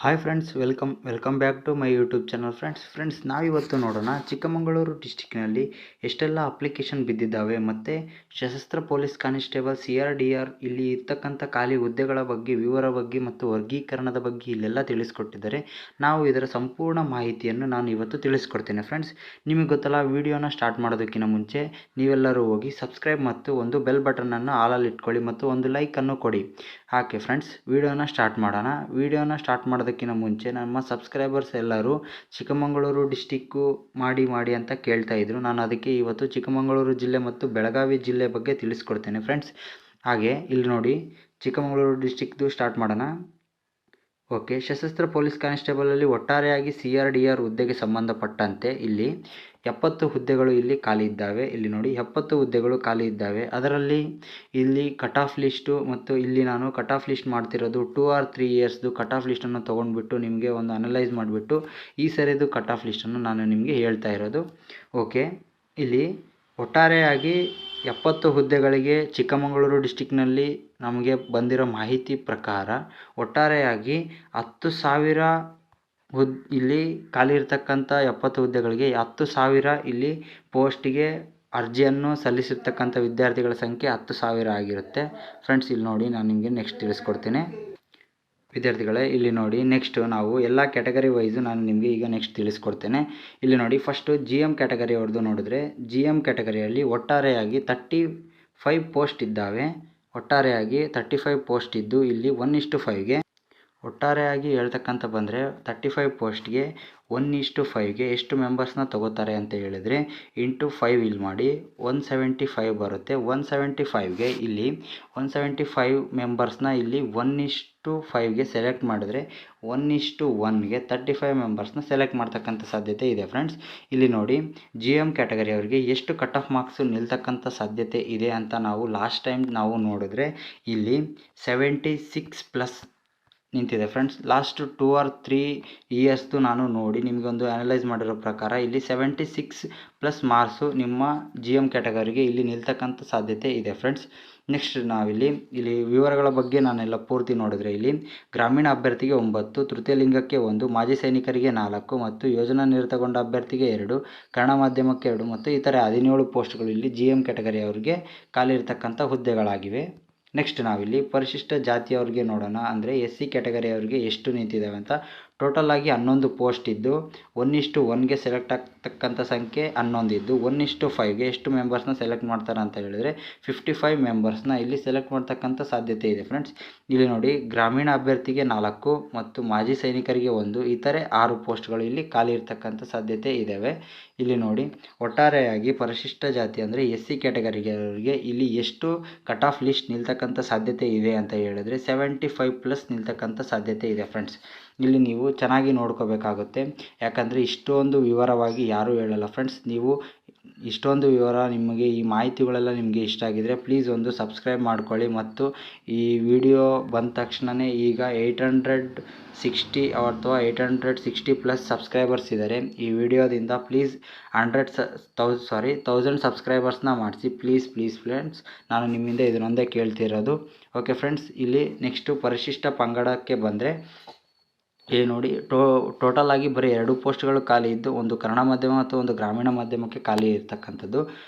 Hi friends, welcome back to my YouTube channel. Friends ನಾವಿವತ್ತು ನೋಡೋಣ ಚಿಕ್ಕಮಗಳೂರು ಡಿಸ್ಟಿಕ್ನಲ್ಲಿ ಎಷ್ಟೆಲ್ಲ ಅಪ್ಲಿಕೇಶನ್ ಬಿದ್ದಿದ್ದಾವೆ ಮತ್ತು ಸಶಸ್ತ್ರ ಪೊಲೀಸ್ ಕಾನಿಸ್ಟೇಬಲ್ CRDR ಇಲ್ಲಿ ಇರ್ತಕ್ಕಂಥ ಖಾಲಿ ಹುದ್ದೆಗಳ ಬಗ್ಗೆ, ವಿವರ ಬಗ್ಗೆ ಮತ್ತು ವರ್ಗೀಕರಣದ ಬಗ್ಗೆ ಇಲ್ಲೆಲ್ಲ ತಿಳಿಸ್ಕೊಟ್ಟಿದ್ದಾರೆ. ನಾವು ಇದರ ಸಂಪೂರ್ಣ ಮಾಹಿತಿಯನ್ನು ನಾನು ಇವತ್ತು ತಿಳಿಸ್ಕೊಡ್ತೇನೆ. ಫ್ರೆಂಡ್ಸ್, ನಿಮಗೆ ಗೊತ್ತಲ್ಲ, ವಿಡಿಯೋನ ಸ್ಟಾರ್ಟ್ ಮಾಡೋದಕ್ಕಿಂತ ಮುಂಚೆ ನೀವೆಲ್ಲರೂ ಹೋಗಿ ಸಬ್ಸ್ಕ್ರೈಬ್ ಮತ್ತು ಒಂದು ಬೆಲ್ ಬಟನನ್ನು ಆಲಲ್ಲಿ ಇಟ್ಕೊಳ್ಳಿ ಮತ್ತು ಒಂದು ಲೈಕನ್ನು ಕೊಡಿ. ಹಾಗೆ ಫ್ರೆಂಡ್ಸ್, ವಿಡಿಯೋನ ಸ್ಟಾರ್ಟ್ ಮಾಡೋಣ. ವಿಡಿಯೋನ ಸ್ಟಾರ್ಟ್ ಮಾಡೋದಕ್ಕಿಂತ ಮುಂಚೆ ನಮ್ಮ ಸಬ್ಸ್ಕ್ರೈಬರ್ಸ್ ಎಲ್ಲರೂ ಚಿಕ್ಕಮಗಳೂರು ಡಿಸ್ಟಿಕ್ಕು ಮಾಡಿ ಅಂತ ಕೇಳ್ತಾ ಇದ್ರು. ನಾನು ಅದಕ್ಕೆ ಇವತ್ತು ಚಿಕ್ಕಮಗಳೂರು ಜಿಲ್ಲೆ ಮತ್ತು ಬೆಳಗಾವಿ ಜಿಲ್ಲೆ ಬಗ್ಗೆ ತಿಳಿಸ್ಕೊಡ್ತೇನೆ ಫ್ರೆಂಡ್ಸ್. ಹಾಗೆ ಇಲ್ಲಿ ನೋಡಿ, ಚಿಕ್ಕಮಗಳೂರು ಡಿಸ್ಟಿಕ್ದು ಸ್ಟಾರ್ಟ್ ಮಾಡೋಣ. ಓಕೆ, ಸಶಸ್ತ್ರ ಪೊಲೀಸ್ ಕಾನಿಸ್ಟೇಬಲಲ್ಲಿ ಒಟ್ಟಾರೆಯಾಗಿ CRDR ಹುದ್ದೆಗೆ ಸಂಬಂಧಪಟ್ಟಂತೆ ಇಲ್ಲಿ 70 ಹುದ್ದೆಗಳು ಇಲ್ಲಿ ಖಾಲಿ ಇದ್ದಾವೆ. ಇಲ್ಲಿ ನೋಡಿ, 70 ಹುದ್ದೆಗಳು ಖಾಲಿ ಇದ್ದಾವೆ. ಅದರಲ್ಲಿ ಇಲ್ಲಿ ಕಟ್ ಆಫ್ ಲಿಸ್ಟು ಮತ್ತು ಇಲ್ಲಿ ನಾನು ಕಟ್ ಆಫ್ ಲಿಸ್ಟ್ ಮಾಡ್ತಿರೋದು 2 or 3 ಇಯರ್ಸ್ದು ಕಟ್ ಆಫ್ ಲಿಸ್ಟನ್ನು ತೊಗೊಂಡ್ಬಿಟ್ಟು ನಿಮಗೆ ಒಂದು ಅನಲೈಸ್ ಮಾಡಿಬಿಟ್ಟು ಈ ಸರಿದು ಕಟ್ ಆಫ್ ಲಿಸ್ಟನ್ನು ನಾನು ನಿಮಗೆ ಹೇಳ್ತಾ ಇರೋದು. ಓಕೆ, ಇಲ್ಲಿ ಒಟ್ಟಾರೆಯಾಗಿ 70 ಹುದ್ದೆಗಳಿಗೆ ಚಿಕ್ಕಮಗಳೂರು ಡಿಸ್ಟಿಕ್ನಲ್ಲಿ ನಮಗೆ ಬಂದಿರೋ ಮಾಹಿತಿ ಪ್ರಕಾರ ಒಟ್ಟಾರೆಯಾಗಿ 10,000 ಇಲ್ಲಿ ಖಾಲಿ ಇರ್ತಕ್ಕಂಥ 70 ಹುದ್ದೆಗಳಿಗೆ 10,000 ಇಲ್ಲಿ ಪೋಸ್ಟಿಗೆ ಅರ್ಜಿಯನ್ನು ಸಲ್ಲಿಸಿರ್ತಕ್ಕಂಥ ವಿದ್ಯಾರ್ಥಿಗಳ ಸಂಖ್ಯೆ 10,000 ಆಗಿರುತ್ತೆ. ಫ್ರೆಂಡ್ಸ್, ಇಲ್ಲಿ ನೋಡಿ, ನಾನು ನಿಮಗೆ ನೆಕ್ಸ್ಟ್ ತಿಳಿಸ್ಕೊಡ್ತೇನೆ. ವಿದ್ಯಾರ್ಥಿಗಳೇ, ಇಲ್ಲಿ ನೋಡಿ, ನೆಕ್ಸ್ಟ್ ನಾವು ಎಲ್ಲ ಕ್ಯಾಟಗರಿ ವೈಸು ನಾನು ನಿಮಗೆ ಈಗ ನೆಕ್ಸ್ಟ್ ತಿಳಿಸ್ಕೊಡ್ತೇನೆ. ಇಲ್ಲಿ ನೋಡಿ, ಫಸ್ಟು GM ಕ್ಯಾಟಗರಿ ಅವ್ರದ್ದು ನೋಡಿದ್ರೆ, GM ಕ್ಯಾಟಗರಿಯಲ್ಲಿ ಒಟ್ಟಾರೆಯಾಗಿ 35 ಪೋಸ್ಟ್ ಇದ್ದಾವೆ. ಒಟ್ಟಾರೆಯಾಗಿ 35 ಪೋಸ್ಟ್ ಇದ್ದು ಇಲ್ಲಿ 1:5ಗೆ ಒಟ್ಟಾರೆಯಾಗಿ ಹೇಳ್ತಕ್ಕಂಥ ಬಂದರೆ 35 ಪೋಸ್ಟ್ಗೆ 1:5ಗೆ ಎಷ್ಟು ಮೆಂಬರ್ಸ್ನ ತಗೋತಾರೆ ಅಂತ ಹೇಳಿದರೆ ಇಂಟು 5 ಇಲ್ಲಿ ಮಾಡಿ 175 ಬರುತ್ತೆ. 175ಗೆ ಇಲ್ಲಿ 175 ಮೆಂಬರ್ಸ್ನ ಇಲ್ಲಿ 1:5ಗೆ ಸೆಲೆಕ್ಟ್ ಮಾಡಿದ್ರೆ 1:1ಗೆ 35 ಮೆಂಬರ್ಸ್ನ ಸೆಲೆಕ್ಟ್ ಮಾಡ್ತಕ್ಕಂಥ ಸಾಧ್ಯತೆ ಇದೆ. ಫ್ರೆಂಡ್ಸ್, ಇಲ್ಲಿ ನೋಡಿ, GM ಕ್ಯಾಟಗರಿ ಅವರಿಗೆ ಎಷ್ಟು ಕಟ್ ಆಫ್ ಮಾರ್ಕ್ಸು ನಿಲ್ತಕ್ಕಂಥ ಸಾಧ್ಯತೆ ಇದೆ ಅಂತ ನಾವು ಲಾಸ್ಟ್ ಟೈಮ್ ನಾವು ನೋಡಿದ್ರೆ ಇಲ್ಲಿ 76+ ನಿಂತಿದೆ. ಫ್ರೆಂಡ್ಸ್, ಲಾಸ್ಟ್ 2 or 3 ಇಯರ್ಸ್ದು ನಾನು ನೋಡಿ ನಿಮಗೊಂದು ಅನಲೈಸ್ ಮಾಡಿರೋ ಪ್ರಕಾರ ಇಲ್ಲಿ 76+ ಮಾರ್ಕ್ಸು ನಿಮ್ಮ GM ಕ್ಯಾಟಗರಿಗೆ ಇಲ್ಲಿ ನಿಲ್ತಕ್ಕಂಥ ಸಾಧ್ಯತೆ ಇದೆ. ಫ್ರೆಂಡ್ಸ್, ನೆಕ್ಸ್ಟ್ ನಾವಿಲ್ಲಿ ವಿವರಗಳ ಬಗ್ಗೆ ನಾನೆಲ್ಲ ಪೂರ್ತಿ ನೋಡಿದ್ರೆ ಇಲ್ಲಿ ಗ್ರಾಮೀಣ ಅಭ್ಯರ್ಥಿಗೆ 9, ತೃತೀಯ ಲಿಂಗಕ್ಕೆ 1, ಮಾಜಿ ಸೈನಿಕರಿಗೆ 4 ಮತ್ತು ಯೋಜನಾ ನಿರತಗೊಂಡ ಅಭ್ಯರ್ಥಿಗೆ 2, ಕನ್ನಡ ಮಾಧ್ಯಮಕ್ಕೆ 2 ಮತ್ತು ಇತರೆ 17 ಪೋಸ್ಟ್ಗಳು ಇಲ್ಲಿ GM ಕ್ಯಾಟಗರಿ ಅವರಿಗೆ ಖಾಲಿ ಇರತಕ್ಕಂಥ ಹುದ್ದೆಗಳಾಗಿವೆ. ನೆಕ್ಸ್ಟ್ ನಾವಿಲ್ಲಿ ಪರಿಶಿಷ್ಟ ಜಾತಿಯವ್ರಿಗೆ ನೋಡೋಣ. ಅಂದರೆ SC ಕ್ಯಾಟಗರಿ ಅವರಿಗೆ ಎಷ್ಟು ನಿಂತಿದ್ದಾವೆ ಅಂತ. ಟೋಟಲ್ ಆಗಿ 11 ಪೋಸ್ಟ್ ಇದ್ದು 1:1ಗೆ ಸೆಲೆಕ್ಟ್ ಆಗ್ತಕ್ಕಂಥ ಸಂಖ್ಯೆ 11 ಇದ್ದು 1:5ಗೆ ಎಷ್ಟು ಮೆಂಬರ್ಸ್ನ ಸೆಲೆಕ್ಟ್ ಮಾಡ್ತಾರೆ ಅಂತ ಹೇಳಿದರೆ 55 ಮೆಂಬರ್ಸ್ನ ಇಲ್ಲಿ ಸೆಲೆಕ್ಟ್ ಮಾಡ್ತಕ್ಕಂಥ ಸಾಧ್ಯತೆ ಇದೆ. ಫ್ರೆಂಡ್ಸ್, ಇಲ್ಲಿ ನೋಡಿ, ಗ್ರಾಮೀಣ ಅಭ್ಯರ್ಥಿಗೆ 4 ಮತ್ತು ಮಾಜಿ ಸೈನಿಕರಿಗೆ 1, ಇತರೆ 6 ಪೋಸ್ಟ್ಗಳು ಇಲ್ಲಿ ಖಾಲಿ ಇರ್ತಕ್ಕಂಥ ಸಾಧ್ಯತೆ ಇದ್ದಾವೆ. ಇಲ್ಲಿ ನೋಡಿ, ಒಟ್ಟಾರೆಯಾಗಿ ಪರಿಶಿಷ್ಟ ಜಾತಿ ಅಂದರೆ SC ಕ್ಯಾಟಗರಿಯವರಿಗೆ ಇಲ್ಲಿ ಎಷ್ಟು ಕಟ್ ಆಫ್ ಲಿಸ್ಟ್ ನಿಲ್ತಕ್ಕಂಥ ಸಾಧ್ಯತೆ ಇದೆ ಅಂತ ಹೇಳಿದ್ರೆ 75+ ನಿಲ್ತಕ್ಕಂಥ ಸಾಧ್ಯತೆ ಇದೆ. ಫ್ರೆಂಡ್ಸ್, ಇಲ್ಲಿ ನೀವು ಚೆನ್ನಾಗಿ ನೋಡ್ಕೋಬೇಕಾಗುತ್ತೆ. ಯಾಕಂದರೆ ಇಷ್ಟೊಂದು ವಿವರವಾಗಿ ಯಾರೂ ಹೇಳಲ್ಲ. ಫ್ರೆಂಡ್ಸ್, ನೀವು ಇಷ್ಟೊಂದು ವಿವರ ನಿಮಗೆ ಈ ಮಾಹಿತಿಗಳೆಲ್ಲ ನಿಮಗೆ ಇಷ್ಟ ಆಗಿದರೆ ಪ್ಲೀಸ್ ಒಂದು ಸಬ್ಸ್ಕ್ರೈಬ್ ಮಾಡ್ಕೊಳ್ಳಿ. ಮತ್ತು ಈ ವಿಡಿಯೋ ಬಂದ ತಕ್ಷಣವೇ ಈಗ 860 ಅಥವಾ 860+ ಸಬ್ಸ್ಕ್ರೈಬರ್ಸ್ ಇದ್ದಾರೆ. ಈ ವಿಡಿಯೋದಿಂದ ಪ್ಲೀಸ್ 1000 ಸಬ್ಸ್ಕ್ರೈಬರ್ಸ್ನ ಮಾಡಿಸಿ ಪ್ಲೀಸ್ ಫ್ರೆಂಡ್ಸ್. ನಾನು ನಿಮ್ಮಿಂದ ಇದನ್ನೊಂದೇ ಕೇಳ್ತಿರೋದು. ಓಕೆ ಫ್ರೆಂಡ್ಸ್, ಇಲ್ಲಿ ನೆಕ್ಸ್ಟು ಪರಿಶಿಷ್ಟ ಪಂಗಡಕ್ಕೆ ಬಂದರೆ ಇಲ್ಲಿ ನೋಡಿ, ಟೋಟಲ್ ಆಗಿ ಬರೀ 2 ಪೋಸ್ಟ್ಗಳು ಖಾಲಿ ಇದ್ದು ಒಂದು ಕನ್ನಡ ಮಾಧ್ಯಮ ಮತ್ತು ಒಂದು ಗ್ರಾಮೀಣ ಮಾಧ್ಯಮಕ್ಕೆ ಖಾಲಿ ಇರ್ತಕ್ಕಂಥದ್ದು.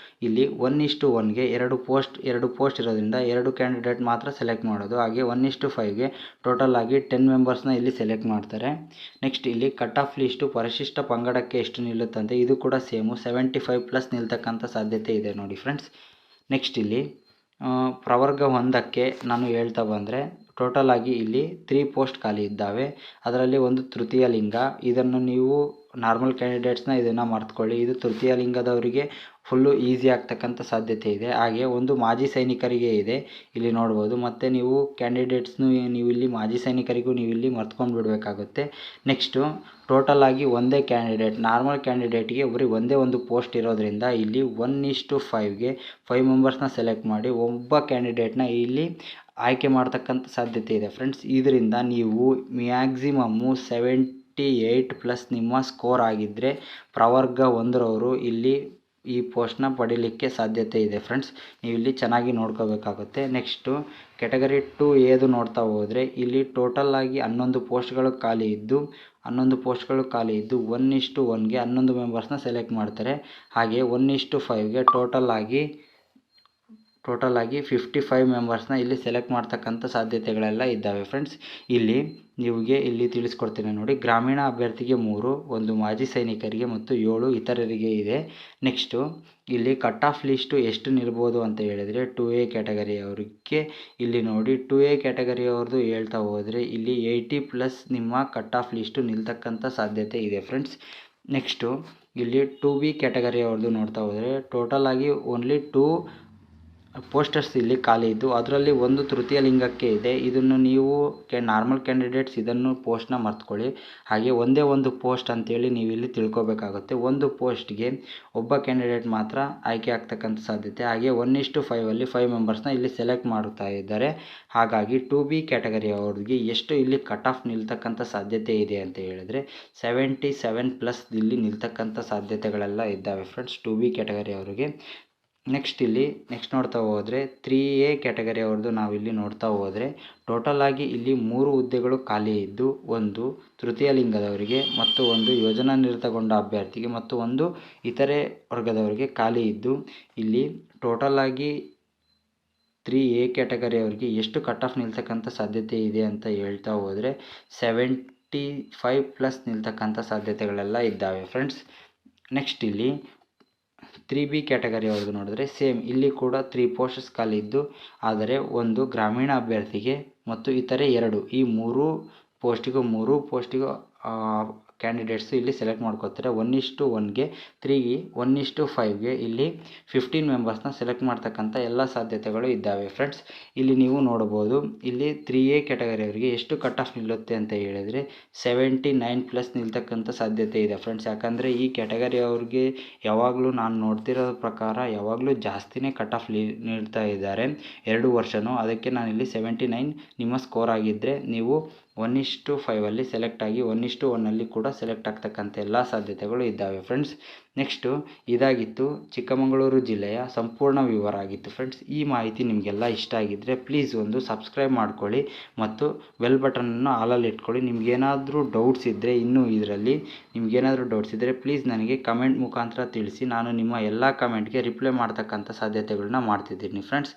ಇಲ್ಲಿ 1:1ಗೆ 2 ಪೋಸ್ಟ್ ಇರೋದ್ರಿಂದ 2 ಕ್ಯಾಂಡಿಡೇಟ್ ಮಾತ್ರ ಸೆಲೆಕ್ಟ್ ಮಾಡೋದು. ಹಾಗೆ 1:5ಗೆ ಟೋಟಲ್ ಆಗಿ 10 ಮೆಂಬರ್ಸ್ನ ಇಲ್ಲಿ ಸೆಲೆಕ್ಟ್ ಮಾಡ್ತಾರೆ. ನೆಕ್ಸ್ಟ್ ಇಲ್ಲಿ ಕಟ್ ಆಫ್ ಲಿಸ್ಟು ಪರಿಶಿಷ್ಟ ಪಂಗಡಕ್ಕೆ ಎಷ್ಟು ನಿಲ್ಲುತ್ತಂತೆ, ಇದು ಕೂಡ ಸೇಮು 75+ ನಿಲ್ತಕ್ಕಂಥ ಸಾಧ್ಯತೆ ಇದೆ ನೋಡಿ. ಫ್ರೆಂಡ್ಸ್, ನೆಕ್ಸ್ಟ್ ಇಲ್ಲಿ ಪ್ರವರ್ಗ 1ಕ್ಕೆ ನಾನು ಹೇಳ್ತಾ ಬಂದರೆ ಟೋಟಲ್ ಆಗಿ ಇಲ್ಲಿ 3 ಪೋಸ್ಟ್ ಖಾಲಿ ಇದ್ದಾವೆ. ಅದರಲ್ಲಿ ಒಂದು ತೃತೀಯ ಲಿಂಗ. ಇದನ್ನು ನೀವು ನಾರ್ಮಲ್ ಕ್ಯಾಂಡಿಡೇಟ್ಸ್ನ ಇದನ್ನು ಮರ್ತ್ಕೊಳ್ಳಿ. ಇದು ತೃತೀಯ ಲಿಂಗದವರಿಗೆ ಫುಲ್ಲು ಈಸಿ ಆಗ್ತಕ್ಕಂಥ ಸಾಧ್ಯತೆ ಇದೆ. ಹಾಗೆ ಒಂದು ಮಾಜಿ ಸೈನಿಕರಿಗೆ ಇದೆ, ಇಲ್ಲಿ ನೋಡ್ಬೋದು. ಮತ್ತು ನೀವು ಕ್ಯಾಂಡಿಡೇಟ್ಸ್ನು ನೀವು ಇಲ್ಲಿ ಮಾಜಿ ಸೈನಿಕರಿಗೂ ನೀವು ಇಲ್ಲಿ ಮರ್ತ್ಕೊಂಡು ಬಿಡಬೇಕಾಗುತ್ತೆ. ನೆಕ್ಸ್ಟು ಟೋಟಲ್ ಆಗಿ ಒಂದೇ ಕ್ಯಾಂಡಿಡೇಟ್, ನಾರ್ಮಲ್ ಕ್ಯಾಂಡಿಡೇಟ್ಗೆ ಬರೀ ಒಂದೇ ಒಂದು ಪೋಸ್ಟ್ ಇರೋದ್ರಿಂದ ಇಲ್ಲಿ 1:5ಗೆ 5 ಮೆಂಬರ್ಸ್ನ ಸೆಲೆಕ್ಟ್ ಮಾಡಿ ಒಬ್ಬ ಕ್ಯಾಂಡಿಡೇಟ್ನ ಇಲ್ಲಿ ಆಯ್ಕೆ ಮಾಡ್ತಕ್ಕಂಥ ಸಾಧ್ಯತೆ ಇದೆ. ಫ್ರೆಂಡ್ಸ್, ಇದರಿಂದ ನೀವು ಮ್ಯಾಕ್ಸಿಮಮ್ಮು 78+ ನಿಮ್ಮ ಸ್ಕೋರ್ ಆಗಿದ್ದರೆ ಪ್ರವರ್ಗ 1ರವರು ಇಲ್ಲಿ ಈ ಪೋಸ್ಟ್ನ ಪಡೀಲಿಕ್ಕೆ ಸಾಧ್ಯತೆ ಇದೆ ಫ್ರೆಂಡ್ಸ್. ನೀವು ಇಲ್ಲಿ ಚೆನ್ನಾಗಿ ನೋಡ್ಕೋಬೇಕಾಗುತ್ತೆ. ನೆಕ್ಸ್ಟು ಕ್ಯಾಟಗರಿ 2 ಏದು ನೋಡ್ತಾ ಹೋದರೆ ಇಲ್ಲಿ ಟೋಟಲಾಗಿ 11 ಪೋಸ್ಟ್ಗಳು ಖಾಲಿ ಇದ್ದು 1:1ಗೆ 11 ಮೆಂಬರ್ಸ್ನ ಸೆಲೆಕ್ಟ್ ಮಾಡ್ತಾರೆ. ಹಾಗೆ 1:5ಗೆ ಟೋಟಲಾಗಿ 55 ಮೆಂಬರ್ಸ್ನ ಇಲ್ಲಿ ಸೆಲೆಕ್ಟ್ ಮಾಡ್ತಕ್ಕಂಥ ಸಾಧ್ಯತೆಗಳೆಲ್ಲ ಇದ್ದಾವೆ ಫ್ರೆಂಡ್ಸ್. ಇಲ್ಲಿ ತಿಳಿಸ್ಕೊಡ್ತೀನಿ ನೋಡಿ. ಗ್ರಾಮೀಣ ಅಭ್ಯರ್ಥಿಗೆ 3, 1 ಮಾಜಿ ಸೈನಿಕರಿಗೆ ಮತ್ತು 7 ಇತರರಿಗೆ ಇದೆ. ನೆಕ್ಸ್ಟು ಇಲ್ಲಿ ಕಟ್ ಆಫ್ ಲಿಸ್ಟು ಎಷ್ಟು ನಿಲ್ಬೋದು ಅಂತ ಹೇಳಿದರೆ 2A ಕ್ಯಾಟಗರಿಯವರಿಗೆ ಇಲ್ಲಿ ನೋಡಿ 2A ಕ್ಯಾಟಗರಿಯವ್ರದ್ದು ಹೇಳ್ತಾ ಹೋದರೆ ಇಲ್ಲಿ 80+ ನಿಮ್ಮ ಕಟ್ ಆಫ್ ಲಿಸ್ಟು ನಿಲ್ತಕ್ಕಂಥ ಸಾಧ್ಯತೆ ಇದೆ ಫ್ರೆಂಡ್ಸ್. ನೆಕ್ಸ್ಟು ಇಲ್ಲಿ 2B ಕ್ಯಾಟಗರಿಯವ್ರದ್ದು ನೋಡ್ತಾ ಹೋದರೆ ಟೋಟಲಾಗಿ ಓನ್ಲಿ 2 ಪೋಸ್ಟರ್ಸ್ ಇಲ್ಲಿ ಖಾಲಿ ಇದ್ದು ಅದರಲ್ಲಿ 1 ತೃತೀಯ ಲಿಂಗಕ್ಕೆ ಇದೆ. ಇದನ್ನು ನೀವು ನಾರ್ಮಲ್ ಕ್ಯಾಂಡಿಡೇಟ್ಸ್ ಇದನ್ನು ಪೋಸ್ಟ್ನ ಮರ್ತ್ಕೊಳ್ಳಿ. ಹಾಗೆ ಒಂದೇ ಒಂದು ಪೋಸ್ಟ್ ಅಂತೇಳಿ ನೀವು ಇಲ್ಲಿ ತಿಳ್ಕೊಬೇಕಾಗುತ್ತೆ. ಒಂದು ಪೋಸ್ಟ್ಗೆ ಒಬ್ಬ ಕ್ಯಾಂಡಿಡೇಟ್ ಮಾತ್ರ ಆಯ್ಕೆ ಆಗ್ತಕ್ಕಂಥ ಸಾಧ್ಯತೆ. ಹಾಗೆ 1:5 5 ಮೆಂಬರ್ಸ್ನ ಇಲ್ಲಿ ಸೆಲೆಕ್ಟ್ ಮಾಡ್ತಾ ಇದ್ದಾರೆ. ಹಾಗಾಗಿ 2B ಕ್ಯಾಟಗರಿಯವ್ರಿಗೆ ಎಷ್ಟು ಇಲ್ಲಿ ಕಟ್ ಆಫ್ ನಿಲ್ತಕ್ಕಂಥ ಸಾಧ್ಯತೆ ಇದೆ ಅಂತ ಹೇಳಿದ್ರೆ 77+ ಇಲ್ಲಿ ನಿಲ್ತಕ್ಕಂಥ ಸಾಧ್ಯತೆಗಳೆಲ್ಲ ಇದ್ದಾವೆ ಫ್ರೆಂಡ್ಸ್ 2B ಕ್ಯಾಟಗರಿಯವರಿಗೆ. ನೆಕ್ಸ್ಟ್ ನೋಡ್ತಾ ಹೋದರೆ 3A ಕ್ಯಾಟಗರಿಯವ್ರದ್ದು ನಾವಿಲ್ಲಿ ನೋಡ್ತಾ ಹೋದರೆ ಟೋಟಲಾಗಿ ಇಲ್ಲಿ 3 ಹುದ್ದೆಗಳು ಖಾಲಿ ಇದ್ದು 1 ತೃತೀಯ ಲಿಂಗದವರಿಗೆ ಮತ್ತು 1 ಯೋಜನಾ ನಿರತಗೊಂಡ ಅಭ್ಯರ್ಥಿಗೆ ಮತ್ತು 1 ಇತರೆ ವರ್ಗದವರಿಗೆ ಖಾಲಿ ಇದ್ದು ಇಲ್ಲಿ ಟೋಟಲಾಗಿ 3A ಕ್ಯಾಟಗರಿಯವರಿಗೆ ಎಷ್ಟು ಕಟ್ ಆಫ್ ನಿಲ್ತಕ್ಕಂಥ ಸಾಧ್ಯತೆ ಇದೆ ಅಂತ ಹೇಳ್ತಾ ಹೋದರೆ 75+ ನಿಲ್ತಕ್ಕಂಥ ಸಾಧ್ಯತೆಗಳೆಲ್ಲ ಇದ್ದಾವೆ ಫ್ರೆಂಡ್ಸ್. ನೆಕ್ಸ್ಟ್ ಇಲ್ಲಿ 3B ಕ್ಯಾಟಗರಿಯವ್ರದ್ದು ನೋಡಿದ್ರೆ ಸೇಮ್ ಇಲ್ಲಿ ಕೂಡ 3 ಪೋಸ್ಟ್ಸ್ ಖಾಲಿ ಇದ್ದು ಆದರೆ 1 ಗ್ರಾಮೀಣ ಅಭ್ಯರ್ಥಿಗೆ ಮತ್ತು ಇತರೆ 2 ಈ 3 ಪೋಸ್ಟಿಗೂ ಕ್ಯಾಂಡಿಡೇಟ್ಸು ಇಲ್ಲಿ ಸೆಲೆಕ್ಟ್ ಮಾಡ್ಕೋತಾರೆ. 1:1ಗೆ 3ಗೆ 1:5ಗೆ ಇಲ್ಲಿ 15 ಮೆಂಬರ್ಸ್ನ ಸೆಲೆಕ್ಟ್ ಮಾಡ್ತಕ್ಕಂಥ ಎಲ್ಲ ಸಾಧ್ಯತೆಗಳು ಇದ್ದಾವೆ ಫ್ರೆಂಡ್ಸ್. ಇಲ್ಲಿ ನೀವು ನೋಡ್ಬೋದು ಇಲ್ಲಿ 3A ಕ್ಯಾಟಗರಿಯವರಿಗೆ ಎಷ್ಟು ಕಟ್ ಆಫ್ ನಿಲ್ಲುತ್ತೆ ಅಂತ ಹೇಳಿದರೆ 79+ ನಿಲ್ತಕ್ಕಂಥ ಸಾಧ್ಯತೆ ಇದೆ ಫ್ರೆಂಡ್ಸ್. ಯಾಕಂದರೆ ಈ ಕ್ಯಾಟಗರಿಯವ್ರಿಗೆ ಯಾವಾಗಲೂ ನಾನು ನೋಡ್ತಿರೋ ಪ್ರಕಾರ ಯಾವಾಗಲೂ ಜಾಸ್ತಿನೇ ಕಟ್ ಆಫ್ ನೀಡ್ತಾ ಇದ್ದಾರೆ 2 ವರ್ಷವೂ. ಅದಕ್ಕೆ ನಾನಿಲ್ಲಿ 79 ನಿಮ್ಮ ಸ್ಕೋರ್ ಆಗಿದ್ದರೆ ನೀವು 1:5 ಸೆಲೆಕ್ಟ್ ಆಗಿ 1:1 ಕೂಡ ಸೆಲೆಕ್ಟ್ ಆಗ್ತಕ್ಕಂಥ ಎಲ್ಲ ಸಾಧ್ಯತೆಗಳು ಇದ್ದಾವೆ ಫ್ರೆಂಡ್ಸ್. ನೆಕ್ಸ್ಟು ಇದಾಗಿತ್ತು ಚಿಕ್ಕಮಗಳೂರು ಜಿಲ್ಲೆಯ ಸಂಪೂರ್ಣ ವಿವರ ಆಗಿತ್ತು ಫ್ರೆಂಡ್ಸ್. ಈ ಮಾಹಿತಿ ನಿಮಗೆಲ್ಲ ಇಷ್ಟ ಆಗಿದ್ದರೆ ಪ್ಲೀಸ್ ಒಂದು ಸಬ್ಸ್ಕ್ರೈಬ್ ಮಾಡ್ಕೊಳ್ಳಿ ಮತ್ತು ಬೆಲ್ ಬಟನನ್ನು ಆಲಲ್ಲಿ ಇಟ್ಕೊಳ್ಳಿ. ನಿಮಗೇನಾದರೂ ಡೌಟ್ಸ್ ಇದ್ದರೆ ಪ್ಲೀಸ್ ನನಗೆ ಕಮೆಂಟ್ ಮುಖಾಂತರ ತಿಳಿಸಿ. ನಾನು ನಿಮ್ಮ ಎಲ್ಲ ಕಮೆಂಟ್ಗೆ ರಿಪ್ಲೈ ಮಾಡ್ತಕ್ಕಂಥ ಸಾಧ್ಯತೆಗಳನ್ನ ಮಾಡ್ತಿದ್ದೀನಿ ಫ್ರೆಂಡ್ಸ್.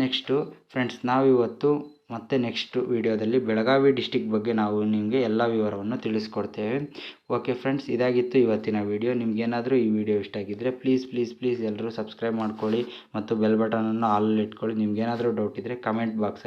ನೆಕ್ಸ್ಟು ಫ್ರೆಂಡ್ಸ್ ನಾವಿವತ್ತು ಮತ್ತೆ ನೆಕ್ಸ್ಟ್ ವಿಡಿಯೋದಲ್ಲಿ ಬೆಳಗಾವಿ ಡಿಸ್ಟಿಕ್ ಬಗ್ಗೆ ನಾವು ನಿಮಗೆ ಎಲ್ಲ ವಿವರವನ್ನು ತಿಳಿಸ್ಕೊಡ್ತೇವೆ. ಓಕೆ ಫ್ರೆಂಡ್ಸ್, ಇದಾಗಿತ್ತು ಇವತ್ತಿನ ವಿಡಿಯೋ. ನಿಮಗೇನಾದರೂ ಈ ವಿಡಿಯೋ ಇಷ್ಟ ಆಗಿದ್ದರೆ ಪ್ಲೀಸ್ ಎಲ್ಲರೂ ಸಬ್ಸ್ಕ್ರೈಬ್ ಮಾಡ್ಕೊಳ್ಳಿ ಮತ್ತು ಬೆಲ್ ಬಟನನ್ನು ಆಲಲ್ಲಿ ಇಟ್ಕೊಳ್ಳಿ. ನಿಮಗೇನಾದರೂ ಡೌಟ್ ಇದ್ದರೆ ಕಮೆಂಟ್ ಬಾಕ್ಸಲ್ಲಿ